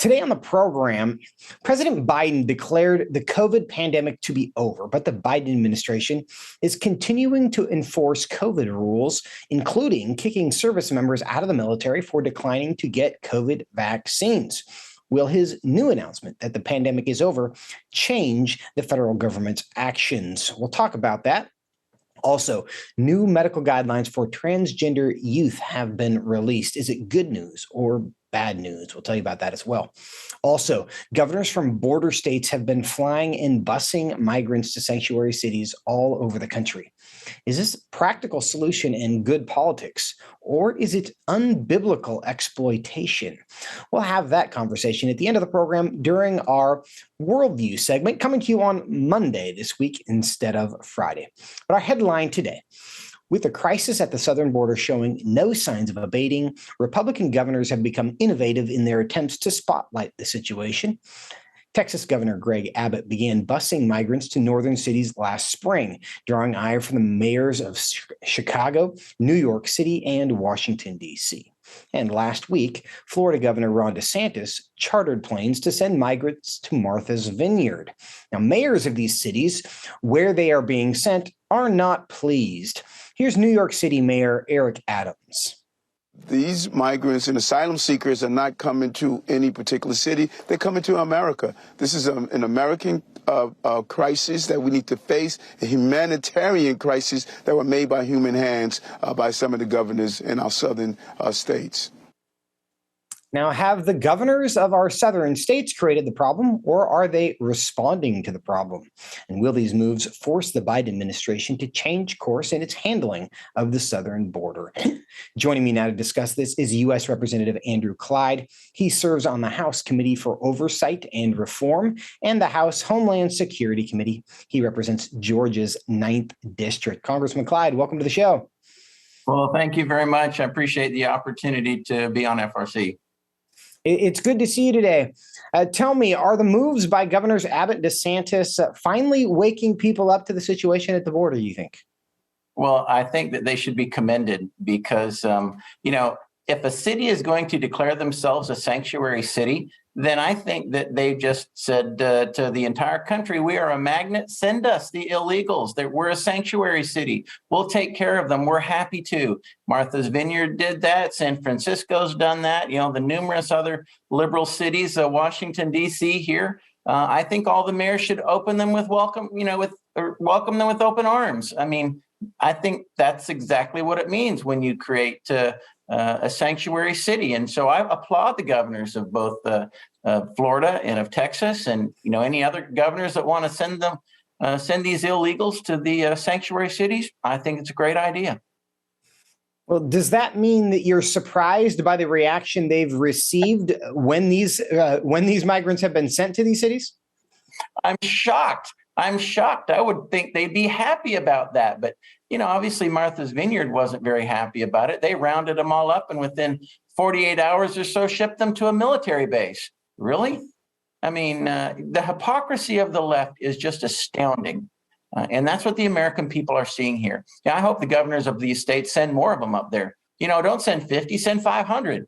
Today on the program, President Biden declared the COVID pandemic to be over, but the Biden administration is continuing to enforce COVID rules, including kicking service members out of the military for declining to get COVID vaccines. Will his new announcement that the pandemic is over change the federal government's actions? We'll talk about that. Also, new medical guidelines for transgender youth have been released. Is it good news or bad news? We'll tell you about that as well. Also, governors from border states have been flying and busing migrants to sanctuary cities all over the country. Is this a practical solution and good politics, or is it unbiblical exploitation? We'll have that conversation at the end of the program during our Worldview segment, coming to you on Monday this week instead of Friday. But our headline today: with the crisis at the southern border showing no signs of abating, Republican governors have become innovative in their attempts to spotlight the situation. Texas Governor Greg Abbott began busing migrants to northern cities last spring, drawing ire from the mayors of Chicago, New York City, and Washington, D.C. And last week, Florida Governor Ron DeSantis chartered planes to send migrants to Martha's Vineyard. Now, mayors of these cities, where they are being sent, are not pleased. Here's New York City Mayor Eric Adams. These migrants and asylum seekers are not coming to any particular city. They're coming to America. This is an American crisis that we need to face, a humanitarian crisis that were made by human hands by some of the governors in our southern states. Now, have the governors of our southern states created the problem, or are they responding to the problem? And will these moves force the Biden administration to change course in its handling of the southern border? Joining me now to discuss this is U.S. Representative Andrew Clyde. He serves on the House Committee for Oversight and Reform and the House Homeland Security Committee. He represents Georgia's 9th District. Congressman Clyde, welcome to the show. Well, thank you very much. I appreciate the opportunity to be on FRC. It's good to see you today. Tell me, are the moves by Governors Abbott and DeSantis finally waking people up to the situation at the border, you think? Well, I think that they should be commended because, if a city is going to declare themselves a sanctuary city, then I think that they just said to the entire country, we are a magnet, send us the illegals, that we're a sanctuary city. We'll take care of them. We're happy to. Martha's Vineyard did that. San Francisco's done that. The numerous other liberal cities, Washington, D.C. here. I think all the mayors should open them with welcome them with open arms. I mean, I think that's exactly what it means when you create a sanctuary city. And so I applaud the governors of both Florida and of Texas, and any other governors that want to send these illegals to the sanctuary cities. I think it's a great idea. Well, does that mean that you're surprised by the reaction they've received when these migrants have been sent to these cities? I'm shocked. I would think they'd be happy about that. But, obviously Martha's Vineyard wasn't very happy about it. They rounded them all up and within 48 hours or so shipped them to a military base. Really? I mean, the hypocrisy of the left is just astounding. And that's what the American people are seeing here. I hope the governors of these states send more of them up there. Don't send 50, send 500.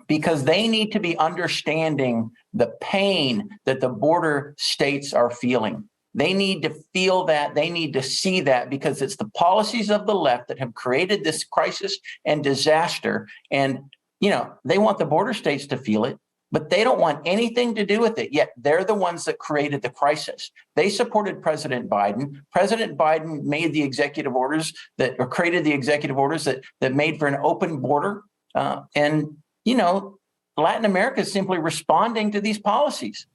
Because they need to be understanding the pain that the border states are feeling. They need to feel that. They need to see that, because it's the policies of the left that have created this crisis and disaster. And, they want the border states to feel it, but they don't want anything to do with it. Yet they're the ones that created the crisis. They supported President Biden. President Biden made the executive orders created the executive orders that made for an open border. Latin America is simply responding to these policies.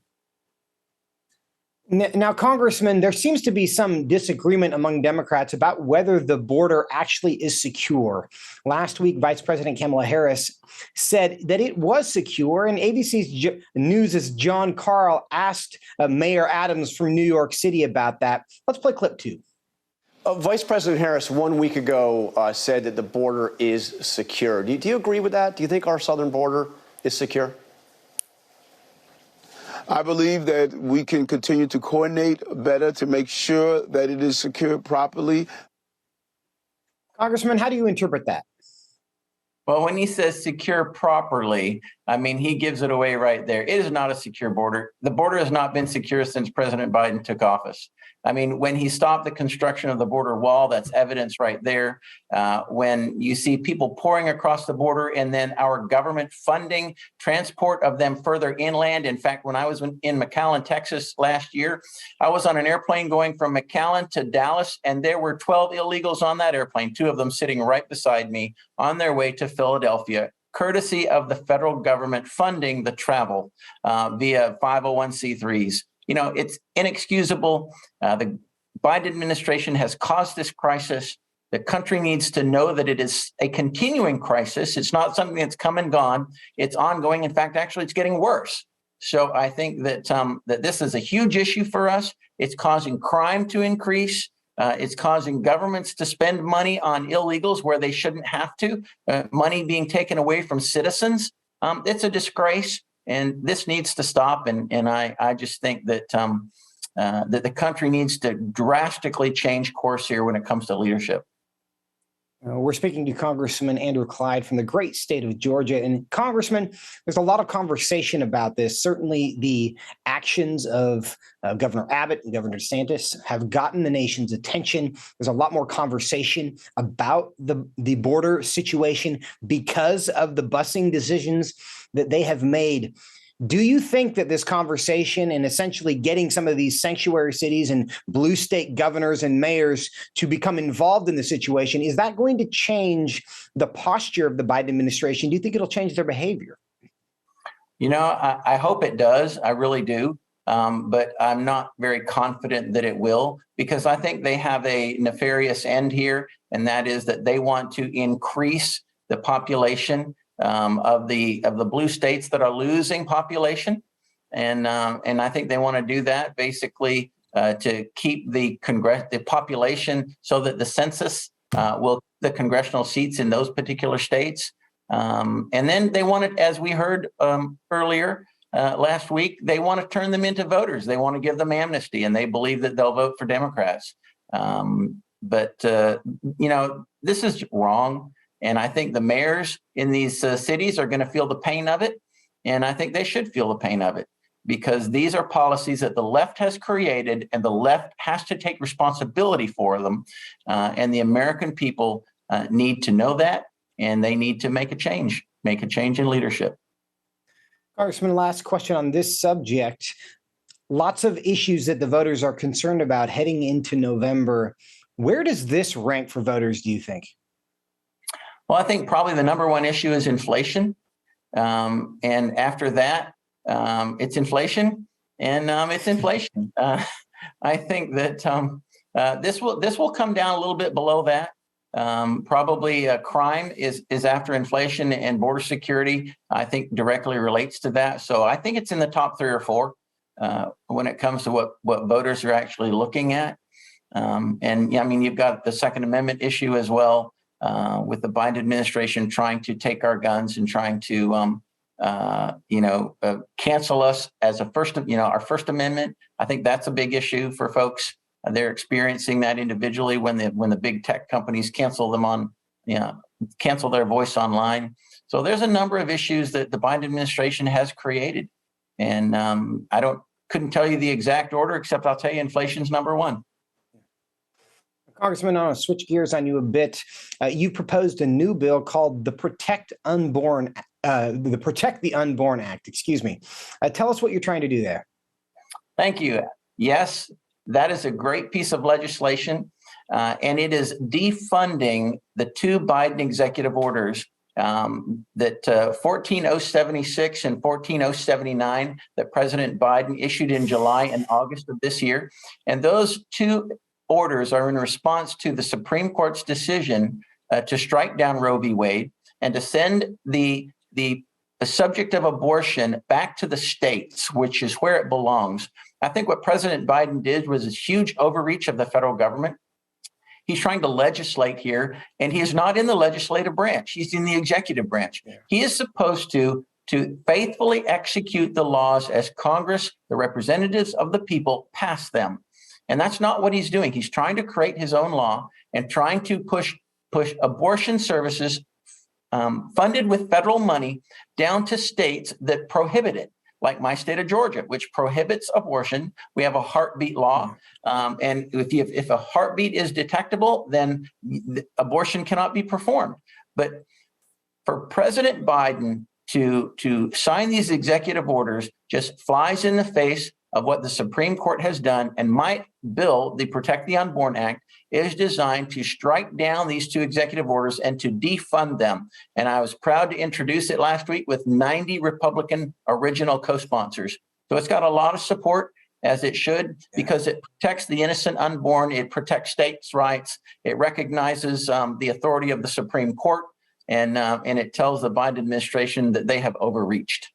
Now, Congressman, there seems to be some disagreement among Democrats about whether the border actually is secure. Last week, Vice President Kamala Harris said that it was secure, and ABC's News' John Carl asked Mayor Adams from New York City about that. Let's play clip 2. Vice President Harris 1 week ago said that the border is secure. Do you agree with that? Do you think our southern border is secure? I believe that we can continue to coordinate better to make sure that it is secured properly. Congressman, how do you interpret that? Well, when he says secure properly, I mean, he gives it away right there. It is not a secure border. The border has not been secure since President Biden took office. I mean, when he stopped the construction of the border wall, that's evidence right there. When you see people pouring across the border and then our government funding transport of them further inland. In fact, when I was in McAllen, Texas last year, I was on an airplane going from McAllen to Dallas, and there were 12 illegals on that airplane, 2 of them sitting right beside me on their way to Philadelphia, courtesy of the federal government funding the travel via 501c3s. You know, it's inexcusable. The Biden administration has caused this crisis. The country needs to know that it is a continuing crisis. It's not something that's come and gone. It's ongoing. In fact, actually, it's getting worse. So I think that that this is a huge issue for us. It's causing crime to increase. It's causing governments to spend money on illegals where they shouldn't have to. Money being taken away from citizens. It's a disgrace. And this needs to stop. And I just think that that the country needs to drastically change course here when it comes to leadership. We're speaking to Congressman Andrew Clyde from the great state of Georgia. And Congressman, there's a lot of conversation about this. Certainly the actions of Governor Abbott and Governor DeSantis have gotten the nation's attention. There's a lot more conversation about the border situation because of the busing decisions that they have made. Do you think that this conversation and essentially getting some of these sanctuary cities and blue state governors and mayors to become involved in the situation, is that going to change the posture of the Biden administration? Do you think it'll change their behavior? You know, I hope it does. I really do. But I'm not very confident that it will, because I think they have a nefarious end here, and that is that they want to increase the population of the blue states that are losing population, and I think they want to do that basically to keep the population so that the census will the congressional seats in those particular states, and then they want it, as we heard earlier last week, they want to turn them into voters. They want to give them amnesty, and they believe that they'll vote for Democrats. But you know, this is wrong. And I think the mayors in these cities are going to feel the pain of it. And I think they should feel the pain of it, because these are policies that the left has created, and the left has to take responsibility for them. And the American people need to know that, and they need to make a change in leadership. Congressman, last question on this subject. Lots of issues that the voters are concerned about heading into November. Where does this rank for voters, do you think? Well, I think probably the number one issue is inflation. And after that, it's inflation, and it's inflation. I think that this will come down a little bit below that. Probably crime is after inflation, and border security, I think, directly relates to that. So I think it's in the top 3 or 4 when it comes to what voters are actually looking at. And I mean, you've got the Second Amendment issue as well. With the Biden administration trying to take our guns and trying to, cancel us as our First Amendment. I think that's a big issue for folks. They're experiencing that individually when the big tech companies cancel their voice online. So there's a number of issues that the Biden administration has created, and couldn't tell you the exact order, except I'll tell you inflation's number 1. Congressman, I want to switch gears on you a bit. You proposed a new bill called the Protect the Unborn Act. Excuse me. Tell us what you're trying to do there. Thank you. Yes, that is a great piece of legislation, and it is defunding the 2 Biden executive orders, that 14076 and 14079 that President Biden issued in July and August of this year, and those 2 orders are in response to the Supreme Court's decision to strike down Roe v. Wade and to send the subject of abortion back to the states, which is where it belongs. I think what President Biden did was a huge overreach of the federal government. He's trying to legislate here, and he is not in the legislative branch. He's in the executive branch. Yeah. He is supposed to faithfully execute the laws as Congress, the representatives of the people, pass them. And that's not what he's doing. He's trying to create his own law and trying to push abortion services funded with federal money down to states that prohibit it, like my state of Georgia, which prohibits abortion. We have a heartbeat law. And if a heartbeat is detectable, then abortion cannot be performed. But for President Biden to sign these executive orders just flies in the face of what the Supreme Court has done. And my bill, the Protect the Unborn Act, is designed to strike down these two executive orders and to defund them. And I was proud to introduce it last week with 90 Republican original co-sponsors. So it's got a lot of support, as it should, because it protects the innocent unborn. It protects states' rights. It recognizes the authority of the Supreme Court. And it tells the Biden administration that they have overreached.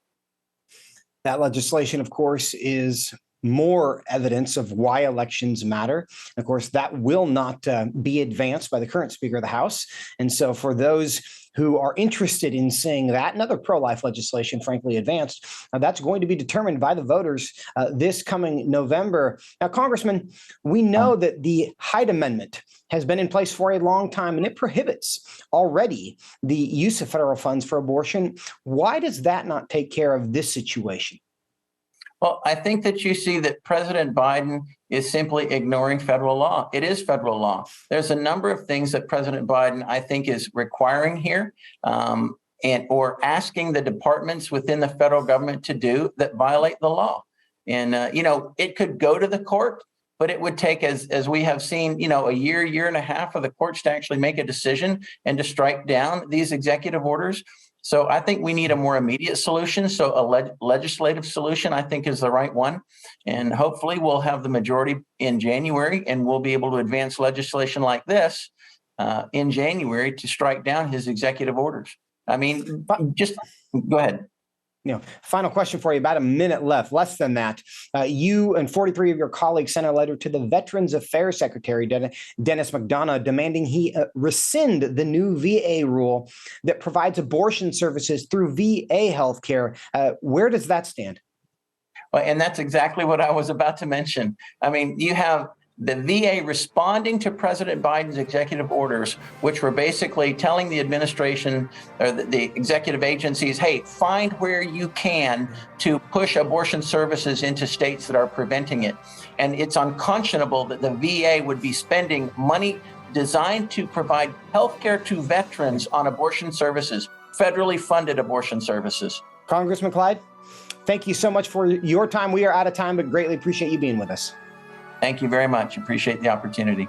That legislation, of course, is more evidence of why elections matter. Of course, that will not be advanced by the current Speaker of the House. And so for those who are interested in seeing that and other pro-life legislation, frankly, advanced, that's going to be determined by the voters this coming November. Now, Congressman, we know that the Hyde Amendment has been in place for a long time, and it prohibits already the use of federal funds for abortion. Why does that not take care of this situation? Well, I think that you see that President Biden is simply ignoring federal law. It is federal law. There's a number of things that President Biden, I think, is requiring here or asking the departments within the federal government to do that violate the law. And, it could go to the court, but it would take, as we have seen, a year and a half for the courts to actually make a decision and to strike down these executive orders. So I think we need a more immediate solution. So a legislative solution, I think, is the right one. And hopefully we'll have the majority in January, and we'll be able to advance legislation like this in January to strike down his executive orders. I mean, just go ahead. Final question for you, about a minute left, less than that. You and 43 of your colleagues sent a letter to the Veterans Affairs Secretary, Dennis McDonough, demanding he rescind the new VA rule that provides abortion services through VA healthcare. Where does that stand? Well, and that's exactly what I was about to mention. I mean, you have the VA responding to President Biden's executive orders, which were basically telling the administration or the executive agencies, hey, find where you can to push abortion services into states that are preventing it. And it's unconscionable that the VA would be spending money designed to provide health care to veterans on abortion services, federally funded abortion services. Congressman Clyde, thank you so much for your time. We are out of time, but greatly appreciate you being with us. Thank you very much. Appreciate the opportunity.